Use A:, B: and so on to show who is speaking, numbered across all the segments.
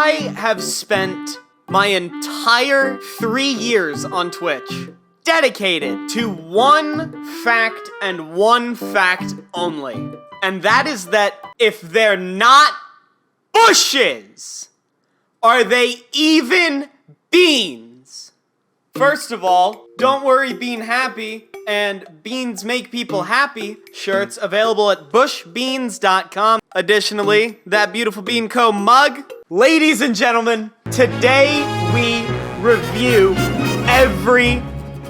A: I have spent my entire 3 years on Twitch dedicated to one fact and one fact only. And that is that if they're not bushes, are they even beans? First of all, don't worry, bean happy, and beans make people happy shirts available at bushbeans.com. Additionally, that beautiful Bean Co. mug. Ladies and gentlemen, today we review every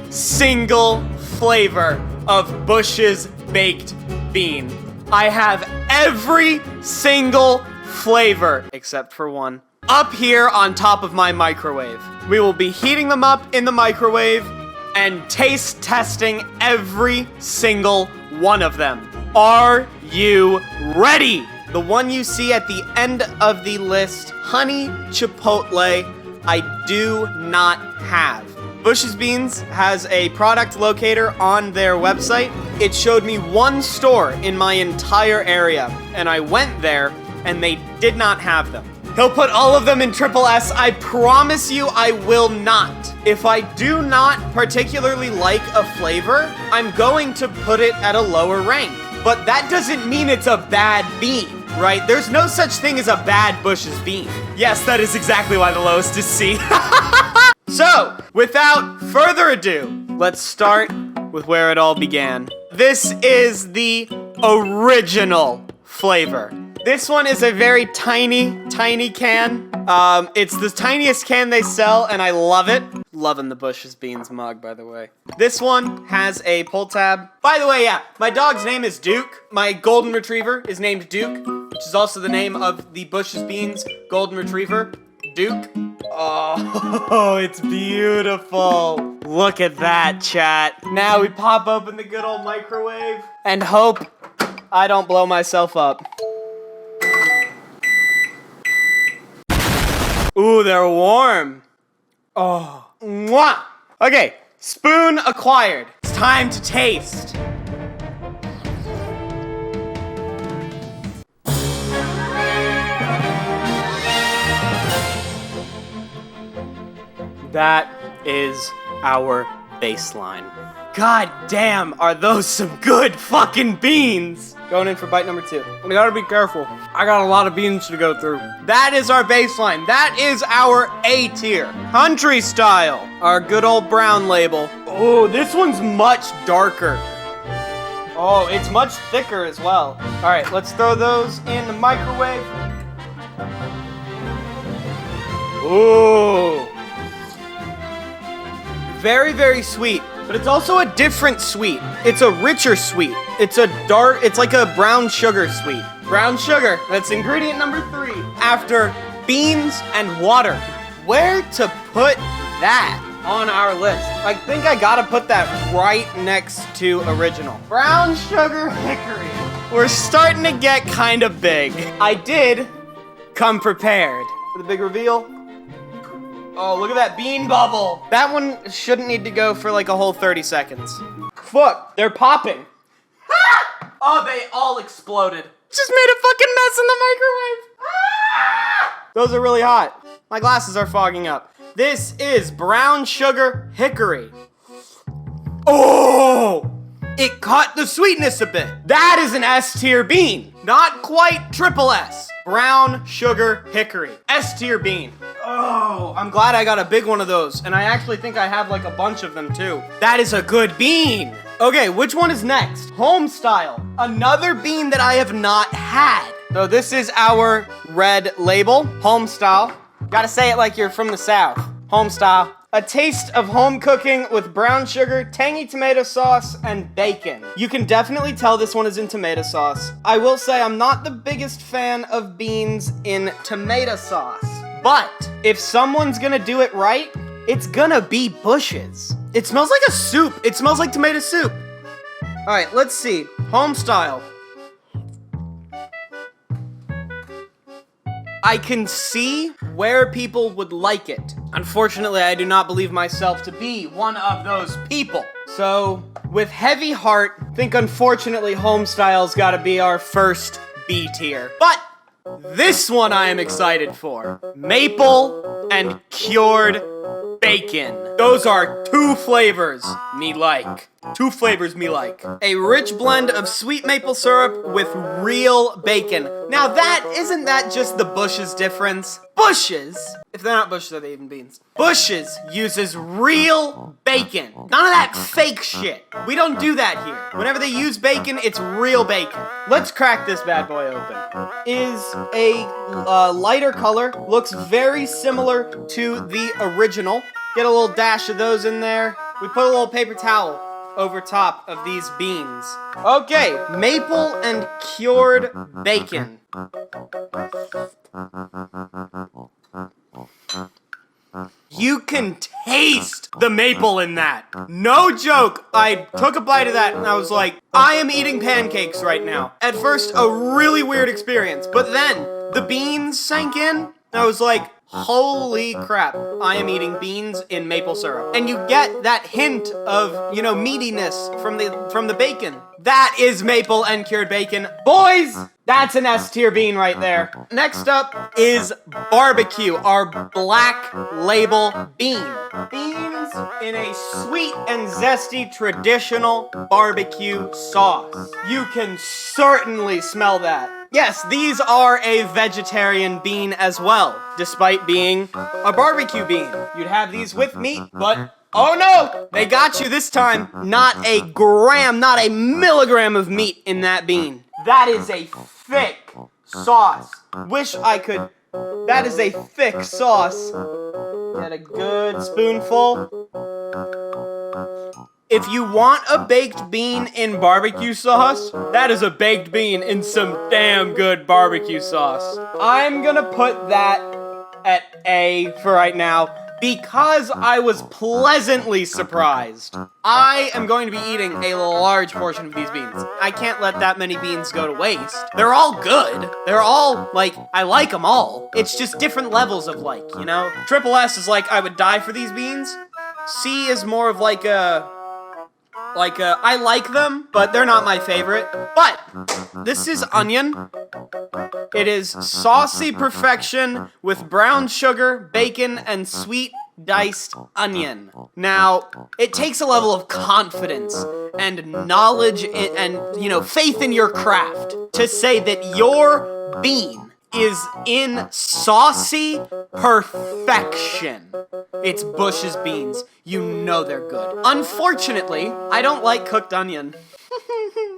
A: single flavor of Bush's baked bean. I have every single flavor, except for one, up here on top of my microwave. We will be heating them up in the microwave and taste testing every single one of them. Are you ready? The one you see at the end of the list, honey chipotle, I do not have. Bush's Beans has a product locator on their website. It showed me one store in my entire area, and I went there, and they did not have them. He'll put all of them in triple S. I promise you I will not. If I do not particularly like a flavor, I'm going to put it at a lower rank. But that doesn't mean it's a bad bean, right? There's no such thing as a bad Bush's Bean. Yes, that is exactly why the lowest is C. So, without further ado, let's start with where it all began. This is the original flavor. This one is a very tiny can. It's the tiniest can they sell, and I love it. Loving the Bush's Beans mug, by the way. This one has a pull tab. By the way, yeah, my dog's name is Duke. My golden retriever is named Duke, which is also the name of the Bush's Beans golden retriever, Duke. Oh, it's beautiful. Look at that, chat. Now we pop open the good old microwave and hope I don't blow myself up. Ooh, they're warm. Oh, mwah. Okay, spoon acquired. It's time to taste. That is our baseline. God damn, are those some good fucking beans? Going in for bite number 2. We gotta be careful. I got a lot of beans to go through. That is our baseline. That is our A tier. Country style. Our good old brown label. Oh, this one's much darker. Oh, it's much thicker as well. All right, let's throw those in the microwave. Ooh. Very, very sweet. But it's also a different sweet. It's a richer sweet. It's like a brown sugar sweet. Brown sugar, that's ingredient number 3. After beans and water. Where to put that on our list? I think I gotta put that right next to original. Brown sugar hickory. We're starting to get kind of big. I did come prepared. For the big reveal. Oh, look at that bean bubble. That one shouldn't need to go for like a whole 30 seconds. Fuck, they're popping. Ah! Oh, they all exploded. Just made a fucking mess in the microwave. Ah! Those are really hot. My glasses are fogging up. This is brown sugar hickory. Oh! It cut the sweetness a bit. That is an S tier bean. Not quite triple S. Brown sugar hickory. S tier bean. Oh, I'm glad I got a big one of those. And I actually think I have like a bunch of them too. That is a good bean. Okay, which one is next? Home style. Another bean that I have not had. So this is our red label. Home style. Gotta say it like you're from the South. Home style. A taste of home cooking with brown sugar, tangy tomato sauce, and bacon. You can definitely tell this one is in tomato sauce. I will say I'm not the biggest fan of beans in tomato sauce. But if someone's gonna do it right, it's gonna be Bush's. It smells like a soup. It smells like tomato soup. All right, let's see. Home style. I can see where people would like it. Unfortunately, I do not believe myself to be one of those people. So, with heavy heart, I think unfortunately Homestyle's gotta be our first B tier. But This one I am excited for. Maple and cured bacon. Those are two flavors me like. Two flavors me like. A rich blend of sweet maple syrup with real bacon. Now isn't that just the Bush's difference? Bush's, if they're not Bush's, are they even beans? Bush's uses real bacon. None of that fake shit. We don't do that here. Whenever they use bacon, it's real bacon. Let's crack this bad boy open. Is a lighter color, looks very similar to the original. Get a little dash of those in there. We put a little paper towel over top of these beans. Okay, maple and cured bacon. You can taste the maple in that. No joke. I took a bite of that and I was like, I am eating pancakes right now. At first, a really weird experience, but then the beans sank in and I was like, holy crap, I am eating beans in maple syrup. And you get that hint of, meatiness from the bacon. That is maple and cured bacon. Boys, that's an S tier bean right there. Next up is barbecue, our black label bean. Beans in a sweet and zesty traditional barbecue sauce. You can certainly smell that. Yes, these are a vegetarian bean as well, despite being a barbecue bean. You'd have these with meat, but oh no! They got you this time. Not a gram, not a milligram of meat in that bean. That is a thick sauce. Wish I could. That is a thick sauce. Get a good spoonful. If you want a baked bean in barbecue sauce, that is a baked bean in some damn good barbecue sauce. I'm gonna put that at A for right now because I was pleasantly surprised. I am going to be eating a large portion of these beans. I can't let that many beans go to waste. They're all good. They're all, I like them all. It's just different levels of Triple S is I would die for these beans. C is more of I like them, but they're not my favorite. But this is onion. It is saucy perfection with brown sugar, bacon, and sweet diced onion. Now, it takes a level of confidence and knowledge and faith in your craft to say that your bean is in saucy perfection. It's Bush's beans. You know they're good. Unfortunately, I don't like cooked onion.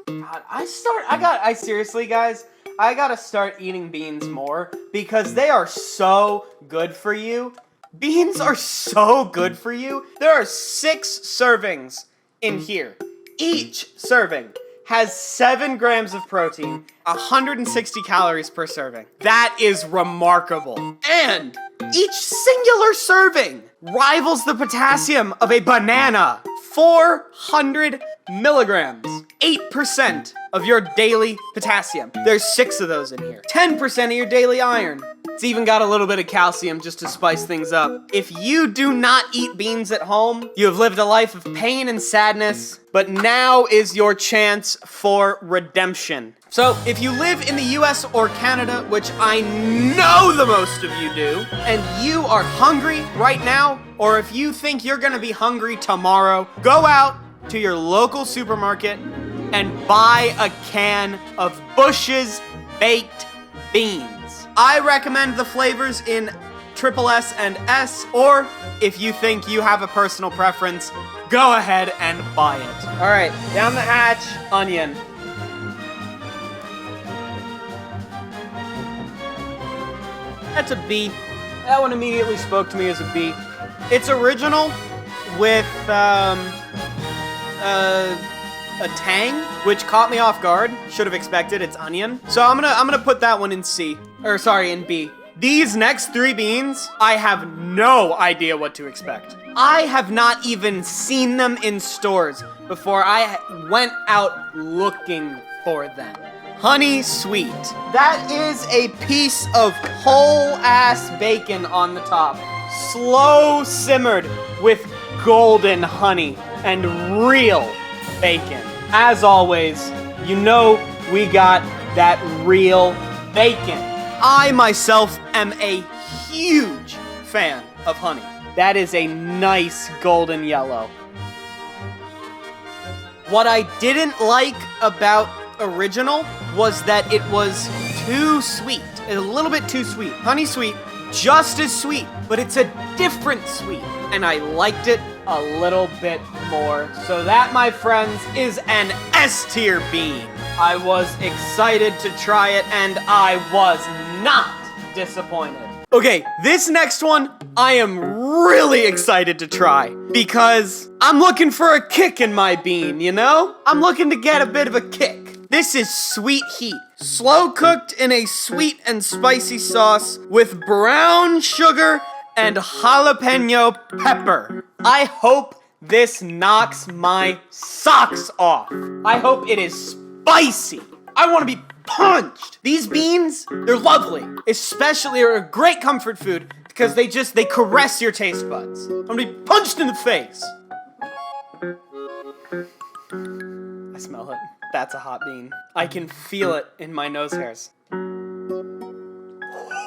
A: God, seriously, guys, I gotta start eating beans more because they are so good for you. Beans are so good for you. There are 6 servings in here. Each serving has 7 grams of protein, 160 calories per serving. That is remarkable. And each singular serving rivals the potassium of a banana. 400 milligrams. 8% of your daily potassium. There's 6 of those in here. 10% of your daily iron. It's even got a little bit of calcium just to spice things up. If you do not eat beans at home, you have lived a life of pain and sadness, but now is your chance for redemption. So, if you live in the US or Canada, which I know the most of you do, and you are hungry right now, or if you think you're gonna be hungry tomorrow, go out to your local supermarket and buy a can of Bush's baked beans. I recommend the flavors in Triple S and S, or if you think you have a personal preference, go ahead and buy it. All right, down the hatch, onion. That's a B. That one immediately spoke to me as a B. It's original with a tang, which caught me off guard. Should have expected it's onion. So I'm gonna put that one in C. Or sorry, in B. These next 3 beans, I have no idea what to expect. I have not even seen them in stores before I went out looking for them. Honey sweet. That is a piece of whole ass bacon on the top. Slow simmered with golden honey and real bacon. As always, we got that real bacon. I myself am a huge fan of honey. That is a nice golden yellow. What I didn't like about original was that it was too sweet. A little bit too sweet. Honey sweet, just as sweet, but it's a different sweet. And I liked it a little bit more. So that, my friends, is an S tier bean. I was excited to try it, and I was not disappointed. Okay, this next one, I am really excited to try because I'm looking for a kick in my bean, you know? I'm looking to get a bit of a kick. This is Sweet Heat, slow cooked in a sweet and spicy sauce with brown sugar and jalapeno pepper. I hope this knocks my socks off. I hope it is spicy. I want to be punched. These beans, they're lovely. Especially, they're a great comfort food because they caress your taste buds. I'm gonna be punched in the face. I smell it. That's a hot bean. I can feel it in my nose hairs.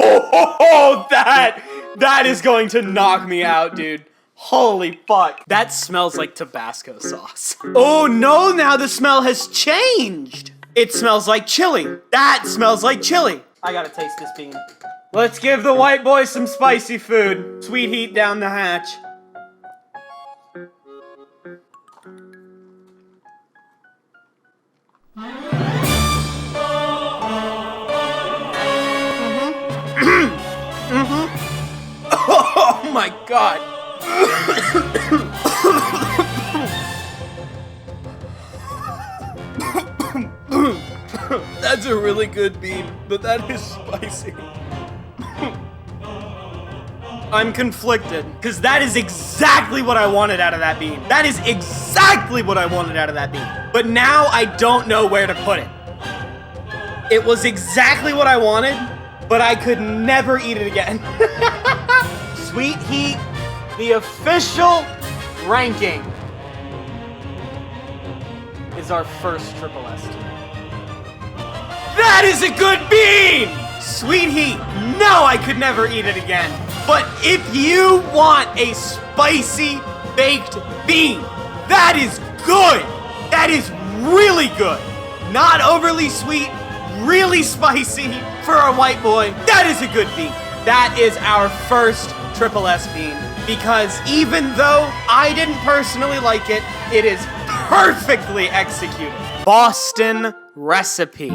A: Oh, that is going to knock me out, dude. Holy fuck. That smells like Tabasco sauce. Oh no, now the smell has changed. It smells like chili. That smells like chili. I gotta taste this bean. Let's give the white boy some spicy food. Sweet Heat down the hatch. Oh my god. That's a really good bean, but that is spicy. I'm conflicted, because that is exactly what I wanted out of that bean. That is exactly what I wanted out of that bean. But now I don't know where to put it. It was exactly what I wanted, but I could never eat it again. Sweet Heat, the official ranking, is our first Triple S tier. That is a good bean! Sweet Heat, no, I could never eat it again. But if you want a spicy baked bean, that is good. That is really good. Not overly sweet, really spicy for a white boy. That is a good bean. That is our first Triple S bean. Because even though I didn't personally like it, it is perfectly executed. Boston recipe.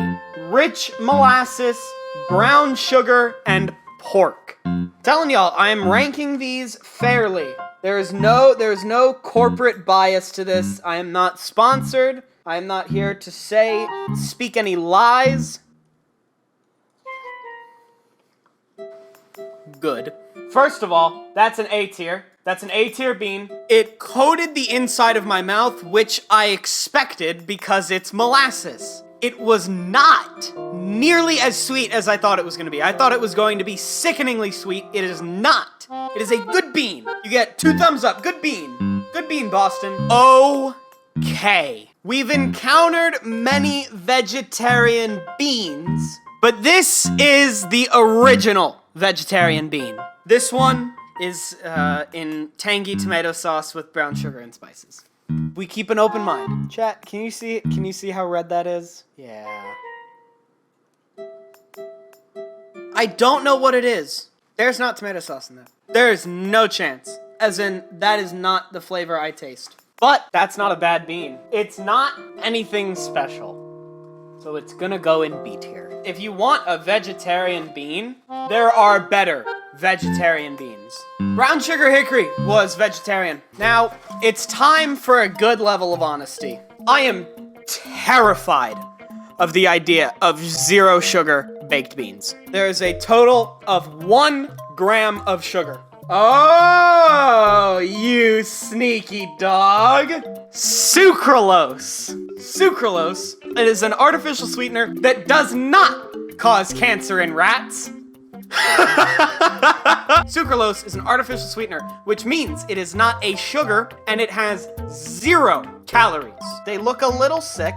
A: Rich molasses, brown sugar, and pork. Telling y'all, I am ranking these fairly. There is no corporate bias to this. I am not sponsored. I am not here to speak any lies. Good. First of all, that's an A tier. That's an A tier bean. It coated the inside of my mouth, which I expected because it's molasses. It was not nearly as sweet as I thought it was going to be. I thought it was going to be sickeningly sweet. It is not. It is a good bean. You get 2 thumbs up. Good bean. Good bean, Boston. Okay. We've encountered many vegetarian beans, but this is the original vegetarian bean. This one is in tangy tomato sauce with brown sugar and spices. We keep an open mind. Chat, can you see how red that is? Yeah. I don't know what it is. There's not tomato sauce in that. There is no chance. As in, that is not the flavor I taste. But that's not a bad bean. It's not anything special. So it's gonna go in B tier. If you want a vegetarian bean, there are better vegetarian beans. Brown sugar hickory was vegetarian. Now, it's time for a good level of honesty. I am terrified of the idea of 0 sugar baked beans. There is a total of 1 gram of sugar. Oh, you sneaky dog. Sucralose. Sucralose, it is an artificial sweetener that does not cause cancer in rats. Sucralose is an artificial sweetener, which means it is not a sugar and it has 0 calories. They look a little sick.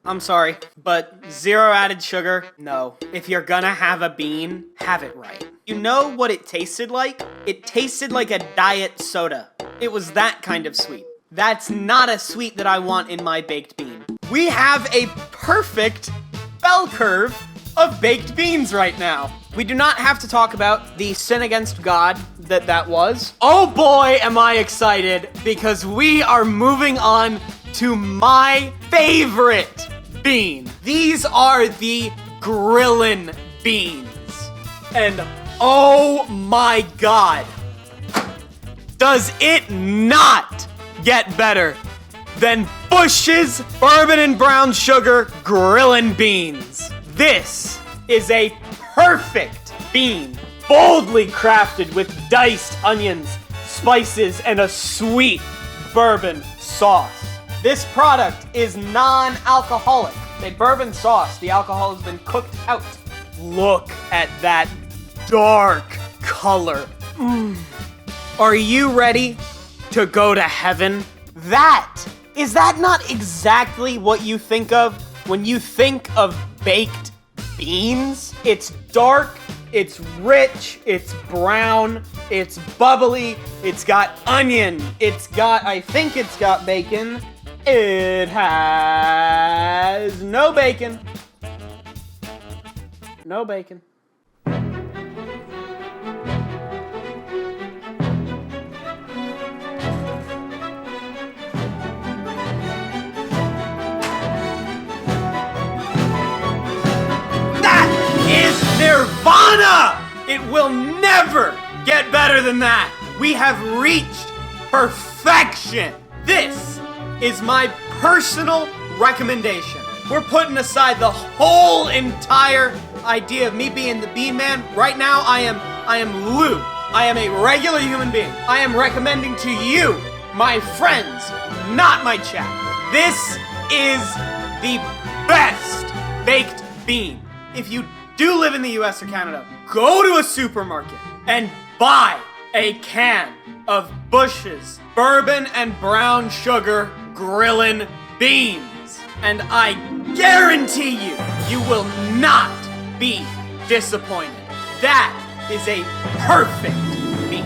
A: I'm sorry, but 0 added sugar, no. If you're gonna have a bean, have it right. You know what it tasted like? It tasted like a diet soda. It was that kind of sweet. That's not a sweet that I want in my baked bean. We have a perfect bell curve of baked beans right now. We do not have to talk about the sin against God that was. Oh boy, am I excited, because we are moving on to my favorite bean. These are the grillin' beans. And oh my God, does it not get better than Bush's Bourbon and Brown Sugar grillin' beans? This is a perfect bean, boldly crafted with diced onions, spices, and a sweet bourbon sauce. This product is non-alcoholic. A bourbon sauce, the alcohol has been cooked out. Look at that dark color. Are you ready to go to heaven? Is that not exactly what you think of when you think of baked beans? It's dark, it's rich, it's brown, it's bubbly, it's got onion, I think it's got bacon. It has no bacon. No bacon. Nirvana! It will never get better than that. We have reached perfection. This is my personal recommendation. We're putting aside the whole entire idea of me being the bean man. Right now, I am Lou. I am a regular human being. I am recommending to you, my friends, not my chat. This is the best baked bean. If you do live in the US or Canada, go to a supermarket and buy a can of Bush's Bourbon and Brown Sugar grillin' beans. And I guarantee you, you will not be disappointed. That is a perfect bean.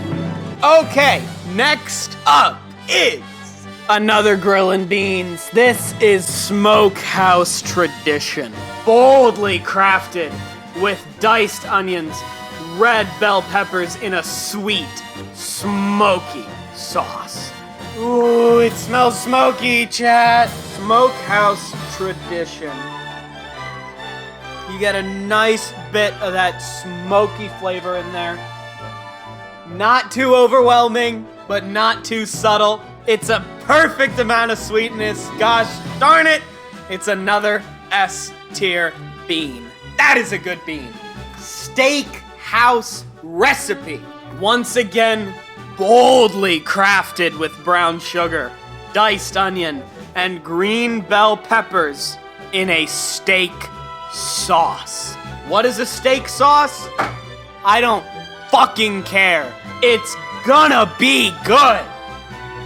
A: Okay, next up is another grillin' beans. This is Smokehouse Tradition. Boldly crafted with diced onions, red bell peppers in a sweet, smoky sauce. Ooh, it smells smoky, chat. Smokehouse Tradition. You get a nice bit of that smoky flavor in there. Not too overwhelming, but not too subtle. It's a perfect amount of sweetness. Gosh darn it, it's another S-tier bean. That is a good bean. Steakhouse recipe. Once again, boldly crafted with brown sugar, diced onion, and green bell peppers in a steak sauce. What is a steak sauce? I don't fucking care. It's gonna be good.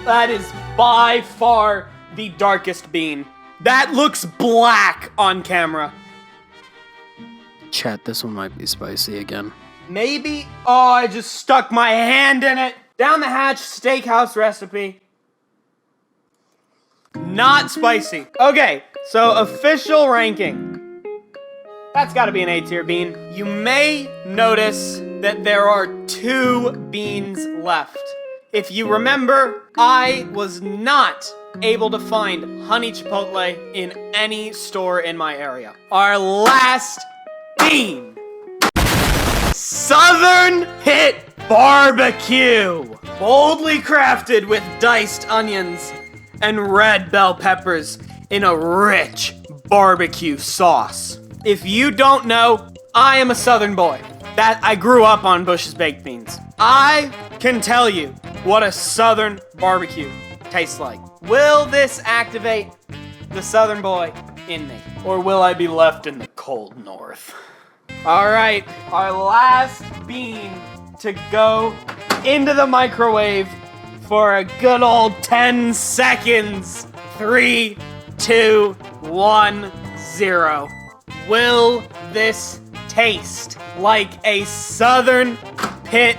A: That is by far the darkest bean. That looks black on camera.
B: Chat, this one might be spicy again.
A: Maybe? Oh, I just stuck my hand in it. Down the hatch, steakhouse recipe. Not spicy. Okay, so official ranking. That's gotta be an A-tier bean. You may notice that there are 2 beans left. If you remember, I was not able to find honey chipotle in any store in my area. Our last bean. Southern Hit Barbecue. Boldly crafted with diced onions and red bell peppers in a rich barbecue sauce. If you don't know, I am a Southern boy. I grew up on Bush's baked beans. I can tell you what a Southern barbecue tastes like. Will this activate the Southern boy in me? Or will I be left in the cold North? Alright, our last bean to go into the microwave for a good old 10 seconds. 3, 2, 1, 0. Will this taste like a Southern Pit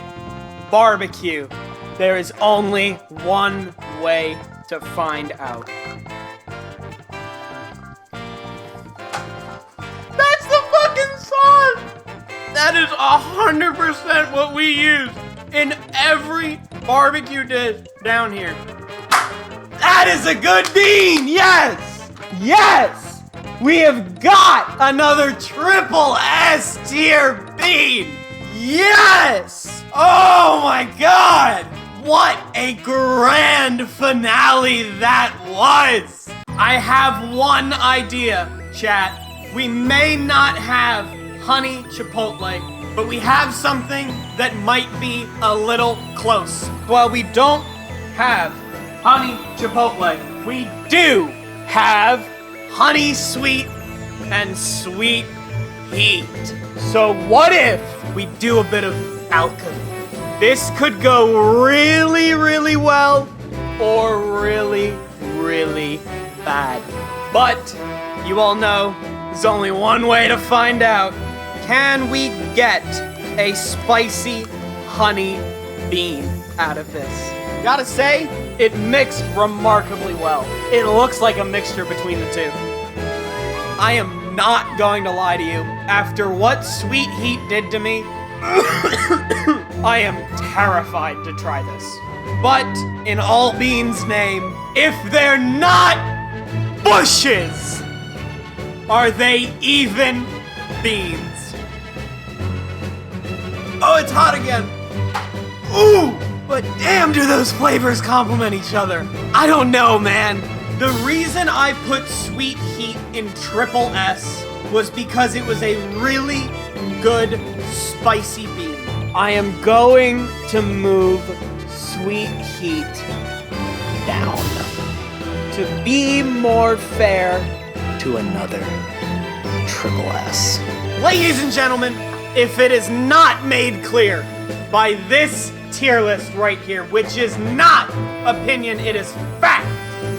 A: barbecue? There is only one way to find out. That's the fucking sauce! That is 100% what we use in every barbecue dish down here. That is a good bean! Yes! Yes! We have got another triple S tier bean! Yes! Oh my god! What a grand finale that was! I have one idea, chat. We may not have honey chipotle, but we have something that might be a little close. While we don't have honey chipotle, we do have honey sweet and sweet heat. So what if we do a bit of alchemy? This could go really, really well or really, really bad. But you all know there's only one way to find out. Can we get a spicy honey bean out of this? Gotta say, it mixed remarkably well. It looks like a mixture between the two. I am not going to lie to you. After what Sweet Heat did to me, I am terrified to try this. But in all beans' name, if they're not bushes, are they even beans? Oh, it's hot again. Ooh, but damn do those flavors complement each other. I don't know, man. The reason I put Sweet Heat in triple S was because it was a really good spicy bean. I am going to move Sweet Heat down to be more fair to another triple S. Ladies and gentlemen, if it is not made clear by this tier list right here, which is not opinion, it is fact,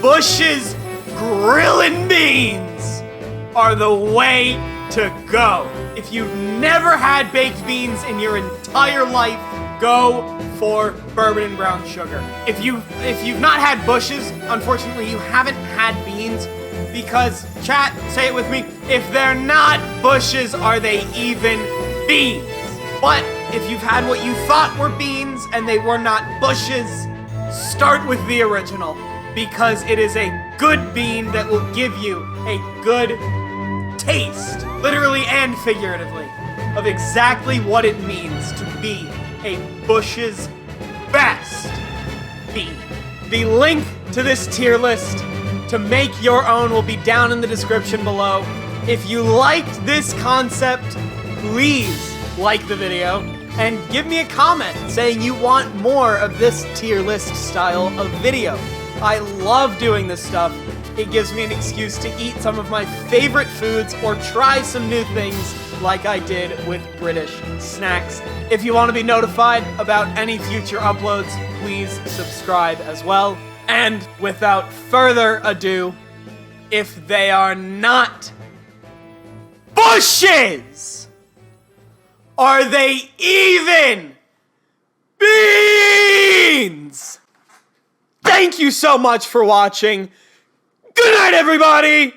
A: Bush's Grillin' Beans are the way to go. If you've never had baked beans in your entire life, go for bourbon and brown sugar. If you've not had Bush's, unfortunately you haven't had beans, because, chat, say it with me, if they're not Bush's, are they even beans? But if you've had what you thought were beans and they were not Bush's, start with the original, because it is a good bean that will give you a good taste, literally and figuratively, of exactly what it means to be a Bush's best bean. The link to this tier list to make your own will be down in the description below. If you liked this concept, please like the video and give me a comment saying you want more of this tier list style of video. I love doing this stuff. It gives me an excuse to eat some of my favorite foods or try some new things like I did with British snacks. If you want to be notified about any future uploads, please subscribe as well. And without further ado, if they are not Bushes, are they even beans? Thank you so much for watching. Good night, everybody!